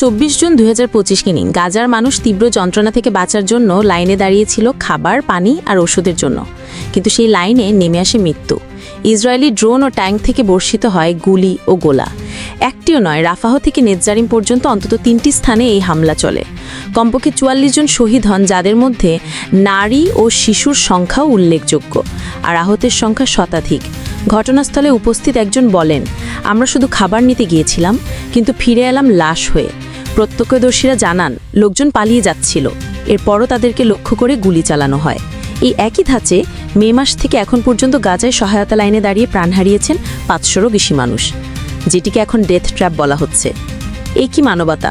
24 June 2025 নিন গাজার মানুষ তীব্র যন্ত্রণা থেকে বাঁচার জন্য লাইনে দাঁড়িয়েছিল খাবার, পানি আর ওষুধের জন্য। কিন্তু সেই লাইনে নেমে আসে মৃত্যু। ইসরায়েলি ড্রোন ও ট্যাঙ্ক থেকে বর্ষিত হয় গুলি ও গোলা। একটিও নয়, রাফাহ থেকে নেতজারিম পর্যন্ত অন্তত 3টি স্থানে এই হামলা চলে। কমপক্ষে 44 জন শহীদ হন, যাদের মধ্যে নারী ও শিশুর সংখ্যাও উল্লেখযোগ্য, আর আহতের সংখ্যা শতাধিক। ঘটনাস্থলে উপস্থিত একজন বলেন, আমরা শুধু খাবার নিতে গিয়েছিলাম, কিন্তু ফিরে এলাম লাশ হয়ে। প্রত্যক্ষদর্শীরা জানান, লোকজন পালিয়ে যাচ্ছিল, এরপরও তাদেরকে লক্ষ্য করে গুলি চালানো হয়। এই একই ধাঁচে মে মাস থেকে এখন পর্যন্ত গাজায় সহায়তা লাইনে দাঁড়িয়ে প্রাণ হারিয়েছেন 500-রও বেশি মানুষ, যেটিকে এখন ডেথ ট্র্যাপ বলা হচ্ছে। এই কি মানবতা?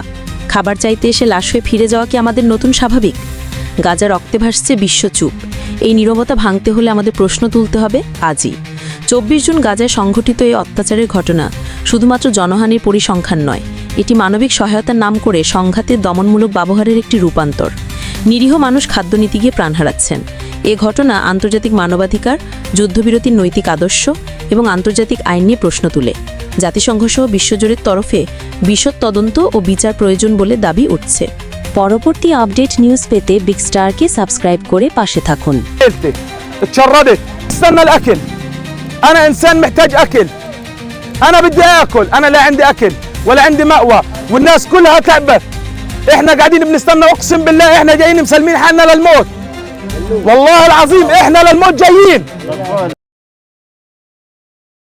খাবার চাইতে এসে লাশ হয়ে ফিরে যাওয়া কি আমাদের নতুন স্বাভাবিক? গাজা রক্তে ভাসছে, বিশ্ব চুপ। এই নীরবতা ভাঙতে হলে আমাদের প্রশ্ন তুলতে হবে আজই। 24 জুন গাজায় সংঘটিত এই অত্যাচারের ঘটনা শুধুমাত্র জনহানির পরিসংখ্যান নয়, এটি মানবিক সহায়তার নাম করে সংঘাতের দমনমূলক ব্যবহারের একটি রূপান্তর। নিরীহ মানুষ খাদ্যনীতি গিয়ে প্রাণ হারাচ্ছেন। এ ঘটনা আন্তর্জাতিক মানবাধিকার, যুদ্ধবিরতির নৈতিক আদর্শ এবং আন্তর্জাতিক আইন নিয়ে প্রশ্ন তুলে। জাতিসংঘ সহ বিশ্বজোড়ের তরফে বিশদ তদন্ত ও বিচার প্রয়োজন বলে দাবি উঠছে। পরবর্তী আপডেট নিউজ পেতে বিগ স্টারকে সাবস্ক্রাইব করে পাশে থাকুন। اتشردت استنى الاكل انا انسان محتاج اكل انا بدي اكل انا لا عندي اكل ولا عندي مأوى والناس كلها تعبت احنا قاعدين بنستنى اقسم بالله احنا جايين مسلمين حالنا للموت والله العظيم احنا للموت جايين